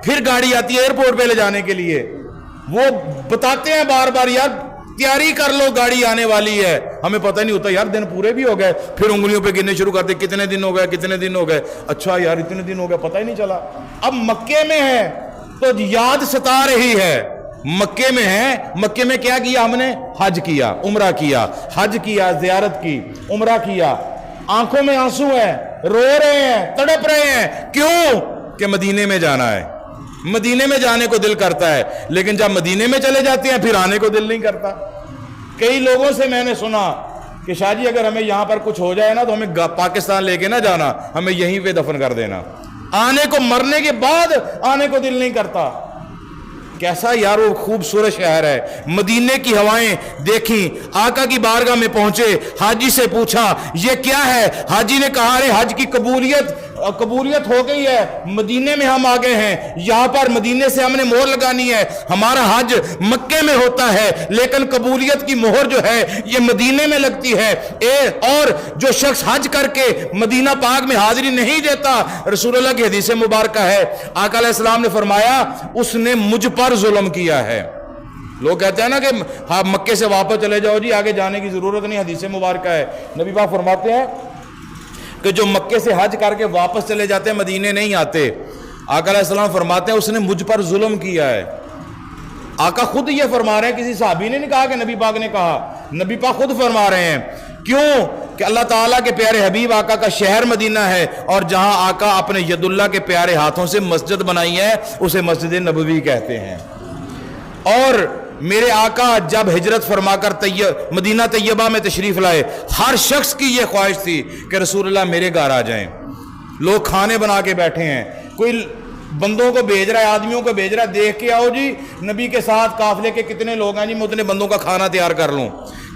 پھر گاڑی آتی ہے ایئرپورٹ پہ لے جانے کے لیے، وہ بتاتے ہیں بار بار یار تیاری کر لو گاڑی آنے والی ہے، ہمیں پتہ نہیں ہوتا یار دن پورے بھی ہو گئے، پھر انگلیوں پہ گننے شروع کرتے کتنے دن ہو گئے کتنے دن ہو گئے، اچھا یار اتنے دن ہو گئے پتہ ہی نہیں چلا۔ اب مکے میں ہے تو یاد ستا رہی ہے، مکے میں ہے، مکے میں کیا کیا ہم نے؟ حج کیا، عمرہ کیا، حج کیا، زیارت کی، عمرہ کیا، آنکھوں میں آنسو ہیں، رو رہے ہیں، تڑپ رہے ہیں، کیوں؟ کہ مدینے میں جانا ہے، مدینے میں جانے کو دل کرتا ہے، لیکن جب مدینے میں چلے جاتے ہیں پھر آنے کو دل نہیں کرتا۔ کئی لوگوں سے میں نے سنا کہ شاہ جی اگر ہمیں یہاں پر کچھ ہو جائے نا تو ہمیں پاکستان لے کے نہ جانا، ہمیں یہیں پہ دفن کر دینا، آنے کو مرنے کے بعد آنے کو دل نہیں کرتا۔ کیسا یار وہ خوبصورت شہر ہے، مدینے کی ہوائیں دیکھیں، آقا کی بارگاہ میں پہنچے، حاجی سے پوچھا یہ کیا ہے؟ حاجی نے کہا ارے حج کی قبولیت ہو گئی ہے، مدینے میں ہم آ گئے ہیں، یہاں پر مدینے سے ہم نے مہر لگانی ہے، ہمارا حج مکے میں ہوتا ہے لیکن قبولیت کی مہر جو ہے یہ مدینے میں لگتی ہے۔ اور جو شخص حج کر کے مدینہ پاک میں حاضری نہیں دیتا، رسول اللہ کی حدیث مبارکہ ہے، آقا علیہ السلام نے فرمایا اس نے مجھ پر ظلم کیا ہے۔ لوگ کہتے ہیں نا کہ مکے سے واپس چلے جاؤ جی آگے جانے کی ضرورت نہیں، حدیث مبارکہ ہے، نبی پاک فرماتے ہیں کہ جو مکے سے حج کر کے واپس چلے جاتے ہیں مدینے نہیں آتے، آقا علیہ السلام فرماتے ہیں اس نے مجھ پر ظلم کیا ہے۔ آقا خود یہ فرما رہے ہیں، کسی صحابی نے نہیں کہا کہ نبی پاک نے کہا، نبی پاک خود فرما رہے ہیں۔ کیوں؟ کہ اللہ تعالیٰ کے پیارے حبیب آقا کا شہر مدینہ ہے، اور جہاں آقا اپنے ید اللہ کے پیارے ہاتھوں سے مسجد بنائی ہے اسے مسجد نبوی کہتے ہیں۔ اور میرے آقا جب ہجرت فرما کر مدینہ طیبہ میں تشریف لائے، ہر شخص کی یہ خواہش تھی کہ رسول اللہ میرے گھر آ جائیں۔ لوگ کھانے بنا کے بیٹھے ہیں، کوئی بندوں کو بھیج رہا ہے، آدمیوں کو بھیج رہا ہے، دیکھ کے آؤ جی نبی کے ساتھ قافلے کے کتنے لوگ ہیں جی میں اتنے بندوں کا کھانا تیار کر لوں۔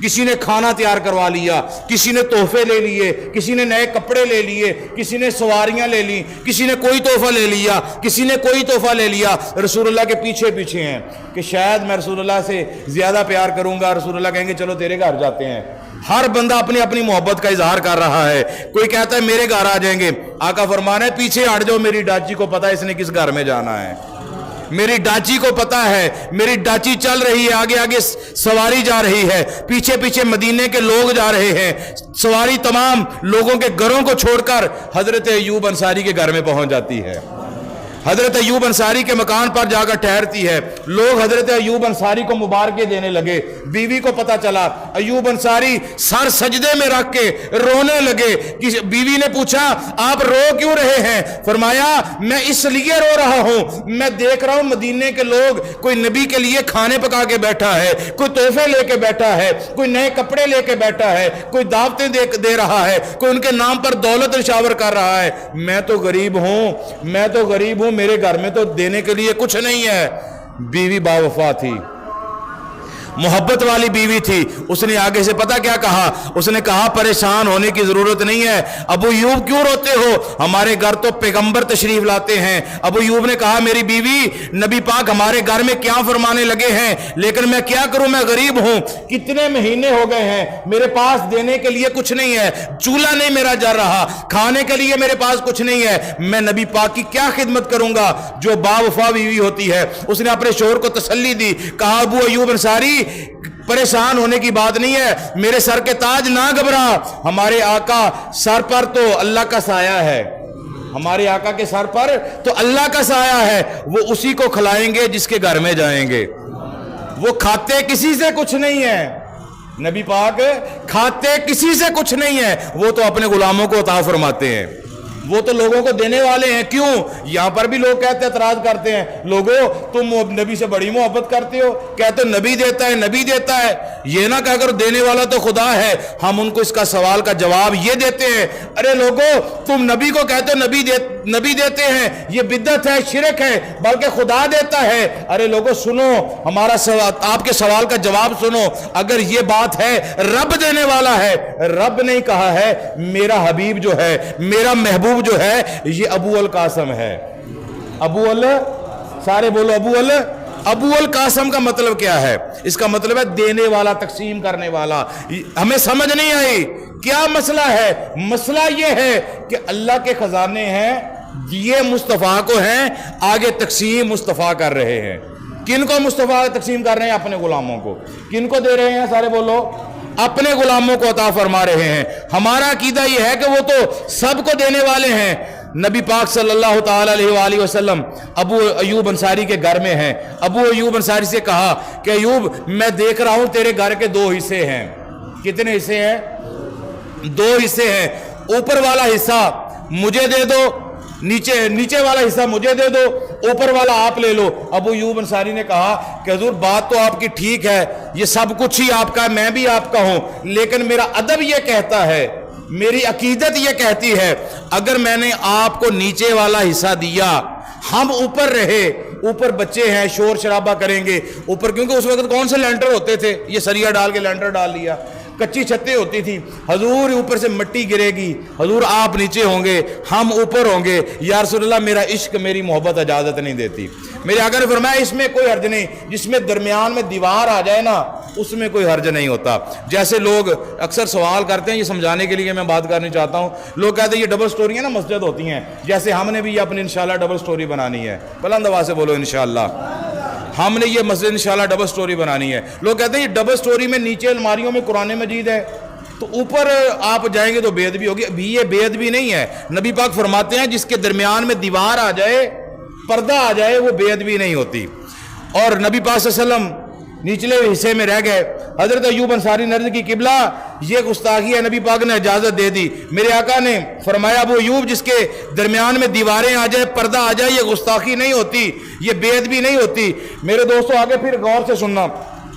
کسی نے کھانا تیار کروا لیا، کسی نے تحفے لے لیے، کسی نے نئے کپڑے لے لیے، کسی نے سواریاں لے لی، کسی نے کوئی تحفہ لے لیا، کسی نے کوئی تحفہ لے لیا، رسول اللہ کے پیچھے پیچھے ہیں کہ شاید میں رسول اللہ سے زیادہ پیار کروں گا، رسول اللہ کہیں گے چلو تیرے گھر جاتے ہیں۔ ہر بندہ اپنی اپنی محبت کا اظہار کر رہا ہے، کوئی کہتا ہے میرے گھر آ جائیں گے، آقا فرمانا ہے پیچھے ہٹ جاؤ، میری ڈاچی کو پتا ہے اس نے کس گھر میں جانا ہے، میری ڈاچی کو پتا ہے، میری ڈاچی چل رہی ہے، آگے آگے سواری جا رہی ہے، پیچھے پیچھے مدینے کے لوگ جا رہے ہیں، سواری تمام لوگوں کے گھروں کو چھوڑ کر حضرت ایوب انصاری کے گھر میں پہنچ جاتی ہے، حضرت ایوب انصاری کے مکان پر جا کر ٹھہرتی ہے۔ لوگ حضرت ایوب انصاری کو مبارکیں دینے لگے، بیوی کو پتا چلا، ایوب انصاری سر سجدے میں رکھ کے رونے لگے۔ بیوی نے پوچھا آپ رو کیوں رہے ہیں؟ فرمایا میں اس لیے رو رہا ہوں، میں دیکھ رہا ہوں مدینے کے لوگ، کوئی نبی کے لیے کھانے پکا کے بیٹھا ہے، کوئی تحفے لے کے بیٹھا ہے، کوئی نئے کپڑے لے کے بیٹھا ہے، کوئی دعوتیں دے رہا ہے، کوئی ان کے نام پر دولت نشاور کر رہا ہے، میں تو غریب ہوں، میرے گھر میں تو دینے کے لیے کچھ نہیں ہے۔ بیوی با وفا تھی، محبت والی بیوی تھی، اس نے آگے سے پتہ کیا کہا؟ اس نے کہا پریشان ہونے کی ضرورت نہیں ہے، ابو ایوب کیوں روتے ہو؟ ہمارے گھر تو پیغمبر تشریف لاتے ہیں۔ ابو ایوب نے کہا میری بیوی نبی پاک ہمارے گھر میں کیا فرمانے لگے ہیں، لیکن میں کیا کروں، میں غریب ہوں، کتنے مہینے ہو گئے ہیں میرے پاس دینے کے لیے کچھ نہیں ہے، چولہا نہیں میرا جل رہا، کھانے کے لیے میرے پاس کچھ نہیں ہے، میں نبی پاک کی کیا خدمت کروں گا جو با وفا بیوی ہوتی ہے۔ اس نے اپنے شوہر کو تسلی دی، کہا ابو ایوب انصاری پریشان ہونے کی بات نہیں ہے، میرے سر کے تاج نہ گھبرا، ہمارے آقا سر پر تو اللہ کا سایہ ہے، ہمارے آقا کے سر پر تو اللہ کا سایہ ہے، وہ اسی کو کھلائیں گے جس کے گھر میں جائیں گے، وہ کھاتے کسی سے کچھ نہیں ہے، نبی پاک کھاتے کسی سے کچھ نہیں ہے، وہ تو اپنے غلاموں کو عطا فرماتے ہیں، وہ تو لوگوں کو دینے والے ہیں۔ کیوں؟ یہاں پر بھی لوگ کہتے ہیں، اعتراض کرتے ہیں، لوگوں تم نبی سے بڑی محبت کرتے ہو، کہتے ہو نبی دیتا ہے، نبی دیتا ہے، یہ نہ کہا کرو دینے والا تو خدا ہے۔ ہم ان کو اس کا سوال کا جواب یہ دیتے ہیں، ارے لوگوں تم نبی کو کہتے ہو نبی دیتے ہیں، یہ بدعت ہے، شرک ہے، بلکہ خدا دیتا ہے۔ ارے لوگوں سنو ہمارا سوال، آپ کے سوال کا جواب سنو، اگر یہ بات ہے رب دینے والا ہے، رب نہیں کہا ہے میرا حبیب جو ہے، میرا محبوب جو ہے یہ ابو القاسم ہے۔ سارے بولو ابو القاسم کا مطلب کیا ہے؟ اس کا مطلب ہے دینے والا، تقسیم کرنے والا۔ ہمیں سمجھ نہیں آئی کیا مسئلہ ہے؟ مسئلہ یہ ہے کہ اللہ کے خزانے ہیں یہ مصطفیٰ کو ہیں, آگے تقسیم مصطفیٰ کر رہے ہیں. کن کو مصطفیٰ تقسیم کر رہے ہیں؟ اپنے غلاموں کو. کن کو دے رہے ہیں؟ سارے بولو. اپنے غلاموں کو عطا فرما رہے ہیں. ہمارا عقیدہ یہ ہے کہ وہ تو سب کو دینے والے ہیں. نبی پاک صلی اللہ تعالی علیہ وآلہ وسلم ابو ایوب انصاری کے گھر میں ہیں. ابو ایوب انصاری سے کہا کہ ایوب میں دیکھ رہا ہوں تیرے گھر کے 2 حصے ہیں. کتنے حصے ہیں؟ 2 حصے ہیں. اوپر والا حصہ مجھے دے دو, نیچے والا حصہ مجھے دے دو, اوپر والا آپ لے لو. ابو ایوب انصاری نے کہا کہ حضور بات تو آپ کی ٹھیک ہے, یہ سب کچھ ہی آپ کا ہے, میں بھی آپ کا ہوں, لیکن میرا ادب یہ کہتا ہے, میری عقیدت یہ کہتی ہے, اگر میں نے آپ کو نیچے والا حصہ دیا, ہم اوپر رہے, اوپر بچے ہیں شور شرابہ کریں گے اوپر, کیونکہ اس وقت کون سے لینٹر ہوتے تھے, یہ سریا ڈال کے لینٹر ڈال لیا, کچی چھتیں ہوتی تھی. حضور اوپر سے مٹی گرے گی, حضور آپ نیچے ہوں گے, ہم اوپر ہوں گے. یا رسول اللہ میرا عشق میری محبت اجازت نہیں دیتی. میرے آقا نے فرمایا اس میں کوئی حرج نہیں, جس میں درمیان میں دیوار آ جائے نا اس میں کوئی حرج نہیں ہوتا. جیسے لوگ اکثر سوال کرتے ہیں, یہ سمجھانے کے لیے میں بات کرنا چاہتا ہوں. لوگ کہتے ہیں یہ ڈبل سٹوریاں نا مسجد ہوتی ہیں, جیسے ہم نے بھی یہ اپنی انشاءاللہ ڈبل سٹوری بنانی ہے. بلند آواز سے بولو انشاءاللہ, ہم نے یہ مسجد انشاءاللہ ڈبل سٹوری بنانی ہے. لوگ کہتے ہیں یہ ڈبل سٹوری میں نیچے الماریوں میں قرآن مجید ہے, تو اوپر آپ جائیں گے تو بے ادبی ہوگی. ابھی یہ بے ادبی نہیں ہے. نبی پاک فرماتے ہیں جس کے درمیان میں دیوار آ جائے, پردہ آ جائے, وہ بے ادبی نہیں ہوتی. اور نبی پاک صلی اللہ علیہ وسلم نچلے حصے میں رہ گئے. حضرت ایوب انصاری نے عرض کی قبلہ یہ گستاخی ہے, نبی پاک نے اجازت دے دی. میرے آقا نے فرمایا ابو ایوب جس کے درمیان میں دیواریں آ جائے, پردہ آ جائے, یہ گستاخی نہیں ہوتی, یہ بے ادبی نہیں ہوتی. میرے دوستو آگے پھر غور سے سننا,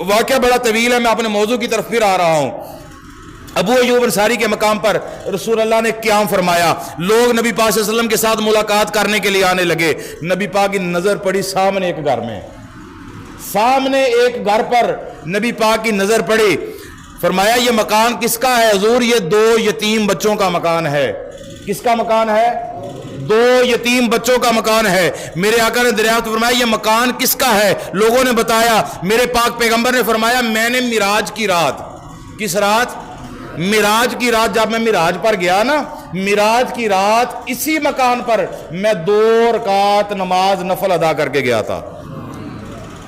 واقعہ بڑا طویل ہے, میں اپنے موضوع کی طرف پھر آ رہا ہوں. ابو ایوب انصاری کے مقام پر رسول اللہ نے قیام فرمایا. لوگ نبی پاک صلی اللہ علیہ وسلم کے ساتھ ملاقات کرنے کے لیے آنے لگے. نبی پاک کی نظر پڑی سامنے ایک گھر میں, سامنے ایک گھر پر نبی پاک کی نظر پڑی. فرمایا یہ مکان کس کا ہے؟ حضور یہ 2 یتیم بچوں کا مکان ہے. کس کا مکان ہے؟ 2 یتیم بچوں کا مکان ہے. میرے آقا نے دریافت فرمایا یہ مکان کس کا ہے؟ لوگوں نے بتایا. میرے پاک پیغمبر نے فرمایا میں نے معراج کی رات, کس رات؟ معراج کی رات, جب میں معراج پر گیا نا, معراج کی رات اسی مکان پر میں 2 رکعت نماز نفل ادا کر کے گیا تھا.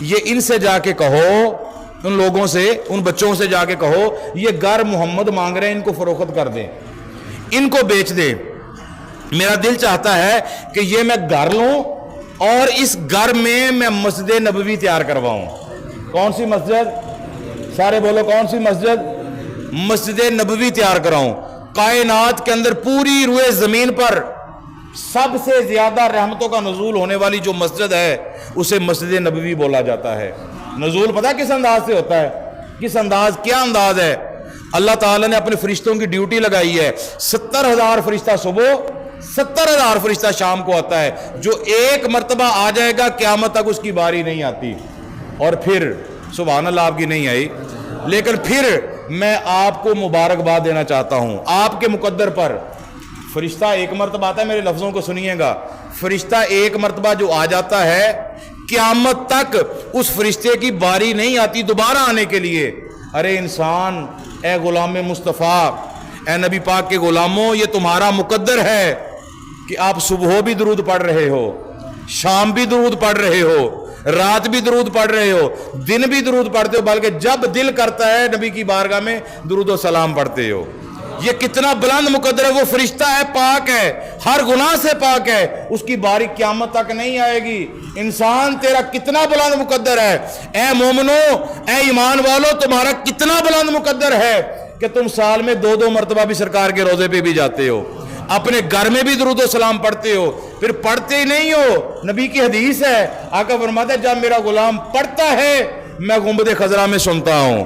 یہ ان سے جا کے کہو, ان لوگوں سے, ان بچوں سے جا کے کہو یہ گھر محمد مانگ رہے ہیں, ان کو فروخت کر دیں, ان کو بیچ دیں. میرا دل چاہتا ہے کہ یہ میں گھر لوں اور اس گھر میں میں مسجد نبوی تیار کرواؤں. کون سی مسجد؟ سارے بولو کون سی مسجد؟ مسجد نبوی تیار کراؤں. کائنات کے اندر پوری روئے زمین پر سب سے زیادہ رحمتوں کا نزول ہونے والی جو مسجد ہے اسے مسجد نبوی بولا جاتا ہے. نزول پتہ کس انداز سے ہوتا ہے؟ کس انداز, کیا انداز ہے؟ اللہ تعالیٰ نے اپنے فرشتوں کی ڈیوٹی لگائی ہے. 70,000 فرشتہ صبح, 70,000 فرشتہ شام کو آتا ہے. جو ایک مرتبہ آ جائے گا قیامت تک اس کی باری نہیں آتی. اور پھر سبحان اللہ آپ کی نہیں آئی, لیکن پھر میں آپ کو مبارکباد دینا چاہتا ہوں آپ کے مقدر پر. فرشتہ ایک مرتبہ آتا ہے, میرے لفظوں کو سنیے گا, فرشتہ ایک مرتبہ جو آ جاتا ہے قیامت تک اس فرشتے کی باری نہیں آتی دوبارہ آنے کے لیے. ارے انسان, اے غلام مصطفیٰ, اے نبی پاک کے غلاموں, یہ تمہارا مقدر ہے کہ آپ صبح بھی درود پڑھ رہے ہو, شام بھی درود پڑھ رہے ہو, رات بھی درود پڑھ رہے ہو, دن بھی درود پڑھتے ہو, بلکہ جب دل کرتا ہے نبی کی بارگاہ میں درود و سلام پڑھتے ہو. یہ کتنا بلند مقدر ہے. وہ فرشتہ ہے, پاک ہے, ہر گناہ سے پاک ہے, اس کی باری قیامت تک نہیں آئے گی. انسان تیرا کتنا بلند مقدر ہے. اے مومنو, اے ایمان والو, تمہارا کتنا بلند مقدر ہے کہ تم سال میں 2 مرتبہ بھی سرکار کے روزے پہ بھی جاتے ہو, اپنے گھر میں بھی درود و سلام پڑھتے ہو. پھر پڑھتے ہی نہیں ہو, نبی کی حدیث ہے, آقا فرماتا ہے جب میرا غلام پڑھتا ہے میں گنبد خضرا میں سنتا ہوں,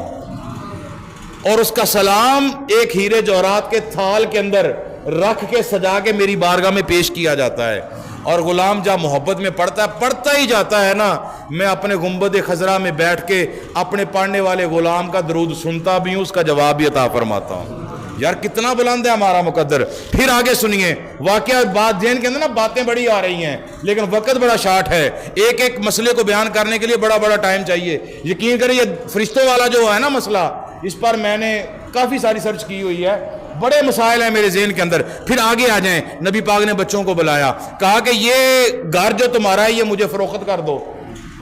اور اس کا سلام ایک ہیرے جوہرات کے تھال کے اندر رکھ کے سجا کے میری بارگاہ میں پیش کیا جاتا ہے. اور غلام جب محبت میں پڑھتا ہی جاتا ہے نا, میں اپنے گنبد خضرا میں بیٹھ کے اپنے پڑھنے والے غلام کا درود سنتا بھی ہوں, اس کا جواب بھی عطا فرماتا ہوں. یار کتنا بلند ہے ہمارا مقدر. پھر آگے سنیے واقعہ, بات ذہن کے اندر نا باتیں بڑی آ رہی ہیں لیکن وقت بڑا شارٹ ہے, ایک ایک مسئلے کو بیان کرنے کے لیے بڑا ٹائم چاہیے. یقین کریں یہ فرشتوں والا جو ہے نا مسئلہ, اس پر میں نے کافی ساری سرچ کی ہوئی ہے. بڑے مسائل ہیں میرے ذہن کے اندر. پھر آگے آ جائیں. نبی پاک نے بچوں کو بلایا, کہا کہ یہ گھر جو تمہارا ہے یہ مجھے فروخت کر دو.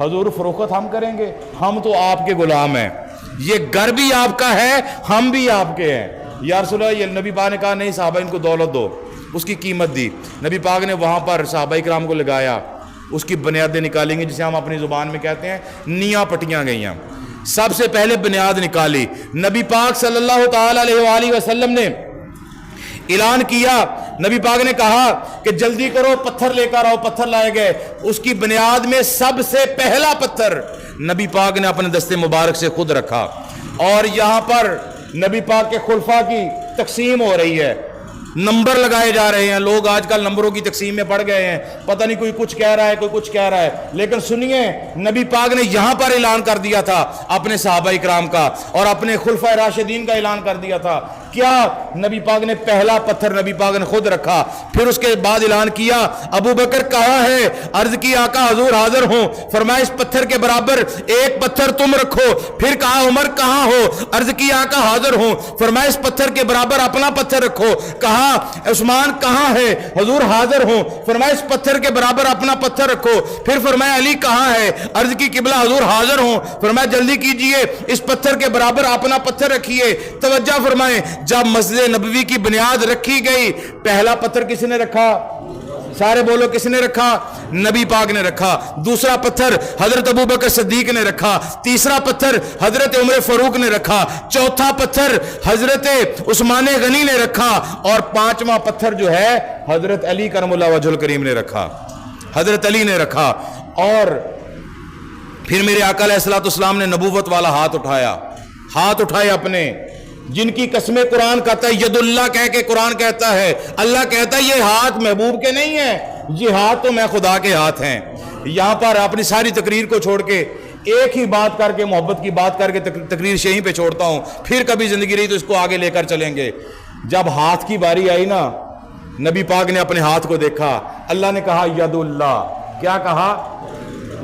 حضور فروخت ہم کریں گے, ہم تو آپ کے غلام ہیں, یہ گھر بھی آپ کا ہے, ہم بھی آپ کے ہیں. یا رسول اللہ, یہ نبی پاک نے کہا نہیں صحابہ ان کو دولت دو. اس کی قیمت دی. نبی پاک نے وہاں پر صحابہ کرام کو لگایا, اس کی بنیادیں نکالیں گے, جسے ہم اپنی زبان میں کہتے ہیں نیاں پٹیاں گئی ہیں. سب سے پہلے بنیاد نکالی. نبی پاک صلی اللہ تعالی علیہ وآلہ وسلم نے اعلان کیا. نبی پاک نے کہا کہ جلدی کرو, پتھر لے کر آؤ. پتھر لائے گئے. اس کی بنیاد میں سب سے پہلا پتھر نبی پاک نے اپنے دستے مبارک سے خود رکھا. اور یہاں پر نبی پاک کے خلفاء کی تقسیم ہو رہی ہے, نمبر لگائے جا رہے ہیں. لوگ آج کل نمبروں کی تقسیم میں پڑ گئے ہیں, پتہ نہیں کوئی کچھ کہہ رہا ہے, کوئی کچھ کہہ رہا ہے. لیکن سنیے, نبی پاک نے یہاں پر اعلان کر دیا تھا اپنے صحابہ کرام کا اور اپنے خلفائے راشدین کا اعلان کر دیا تھا. کیا نبی پاک نے پہلا پتھر نبی پاک نے خود رکھا. پھر اس کے بعد اعلان کیا ابو بکر کہاں ہے؟ عرض کی آقا حضور حاضر ہوں. فرمایا اس پتھر کے برابر ایک پتھر تم رکھو. پھر کہا عمر کہاں ہو؟ عرض کی آقا حاضر ہوں. فرمایا اس پتھر کے برابر اپنا پتھر رکھو. کہا عثمان کہاں ہے؟ حضور حاضر ہوں. فرمایا اس پتھر کے برابر اپنا پتھر رکھو. پھر فرمایا علی کہاں ہے؟ عرض کی قبلہ حضور حاضر ہوں. فرمایا جلدی کیجئے, اس پتھر کے برابر اپنا پتھر رکھیے. توجہ فرمائیں, جب مسجد نبوی کی بنیاد رکھی گئی, پہلا پتھر کس نے رکھا؟ سارے بولو, کس نے رکھا؟ نبی پاک نے رکھا. دوسرا پتھر حضرت ابو بکر صدیق نے رکھا. تیسرا پتھر حضرت عمر فاروق نے رکھا. چوتھا پتھر حضرت عثمان غنی نے رکھا. اور پانچواں پتھر جو ہے حضرت علی کرم اللہ وجہ الکریم نے رکھا. حضرت علی نے رکھا. اور پھر میرے آقا علیہ الصلوۃ والسلام نے نبوت والا ہاتھ اٹھایا, ہاتھ اٹھائے اپنے, جن کی قسمیں قرآن کہتا ہے, ید اللہ کہہ کے قرآن کہتا ہے. اللہ کہتا ہے یہ ہاتھ محبوب کے نہیں ہیں, یہ ہاتھ تو میں خدا کے ہاتھ ہیں. یہاں پر اپنی ساری تقریر کو چھوڑ کے ایک ہی بات کر کے, محبت کی بات کر کے تقریر یہیں پہ چھوڑتا ہوں. پھر کبھی زندگی رہی تو اس کو آگے لے کر چلیں گے. جب ہاتھ کی باری آئی نا, نبی پاک نے اپنے ہاتھ کو دیکھا. اللہ نے کہا ید اللہ. کیا کہا؟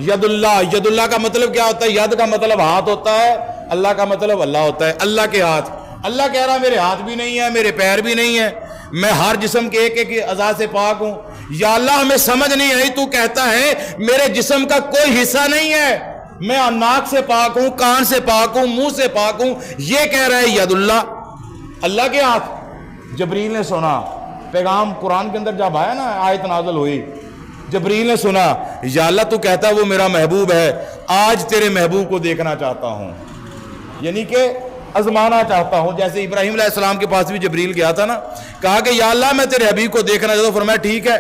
ید اللہ. ید اللہ کا مطلب کیا ہوتا ہے؟ ید کا مطلب ہاتھ ہوتا ہے, اللہ کا مطلب اللہ ہوتا ہے. اللہ کے ہاتھ. اللہ کہہ رہا میرے ہاتھ بھی نہیں ہے, میرے پیر بھی نہیں ہے, میں ہر جسم کے ایک ایک اعضاء سے پاک ہوں. یا اللہ ہمیں سمجھ نہیں آئی, تو کہتا ہے میرے جسم کا کوئی حصہ نہیں ہے, میں ناک سے پاک ہوں, کان سے پاک ہوں, منہ سے پاک ہوں. یہ کہہ رہا ہے ید اللہ, اللہ کے ہاتھ. جبریل نے سنا پیغام قرآن کے اندر جب آیا نا, آیت نازل ہوئی, جبریل نے سنا یا اللہ تو کہتا ہے وہ میرا محبوب ہے, آج تیرے محبوب کو دیکھنا چاہتا ہوں, یعنی کہ ازمانا چاہتا ہوں. جیسے ابراہیم علیہ السلام کے پاس بھی جبریل گیا تھا نا, کہا کہ یا اللہ میں تیرے حبیب کو دیکھنا چاہتا ہوں. فرمایا ٹھیک ہے.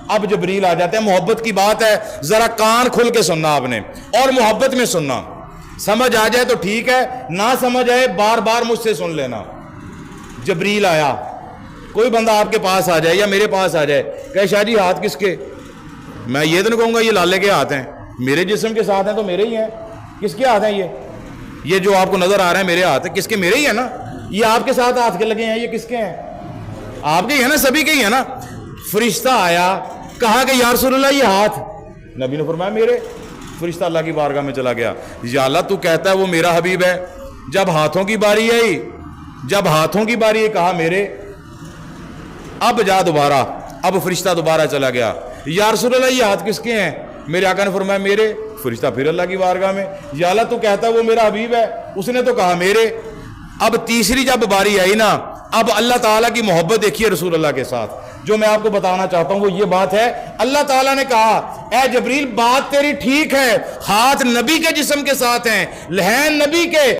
اب جبریل آ جاتے ہیں. محبت کی بات ہے, ذرا کان کھل کے سننا آپ نے, اور محبت میں سننا. سمجھ آ جائے تو ٹھیک ہے, نہ سمجھ آئے بار بار مجھ سے سن لینا. جبریل آیا, کوئی بندہ آپ کے پاس آ جائے یا میرے پاس آ جائے, کہ شاہ جی ہاتھ کس کے؟ میں یہ تو نہیں کہوں گا یہ لالے کے ہاتھ ہیں, میرے جسم کے ساتھ ہیں تو میرے ہی ہیں. کس کے ہاتھ ہیں یہ جو آپ کو نظر آ رہے ہیں میرے ہاتھ ہیں, کس کے؟ میرے ہی ہیں نا. یہ آپ کے ساتھ ہاتھ کے لگے ہیں, یہ کس کے ہیں؟ آپ کے ہی ہیں نا, سبھی کے ہی ہیں نا. فرشتہ آیا, کہا کہ یا رسول اللہ یہ ہاتھ. نبی نے فرمایا میرے. فرشتہ اللہ کی بارگاہ میں چلا گیا. یا اللہ تو کہتا ہے وہ میرا حبیب ہے. جب ہاتھوں کی باری آئی, کہا میرے. اب جا دوبارہ. اب فرشتہ دوبارہ چلا گیا. یا رسول اللہ یہ ہاتھ کس کے ہیں؟ میرے آقا نے فرمایا میرے. فرشتہ پھر اللہ کی بارگاہ میں, یا اللہ تو کہتا ہے وہ میرا حبیب ہے. اس نے تو کہا میرے. اب تیسری جب باری آئی نا, اب اللہ تعالیٰ کی محبت دیکھیے رسول اللہ کے ساتھ. جو میں آپ کو بتانا چاہتا ہوں وہ یہ بات ہے, اللہ تعالیٰ نے کہا اے جبریل بات تیری ٹھیک ہے, ہاتھ نبی کے جسم کے ساتھ ہیں, لہین نبی کے.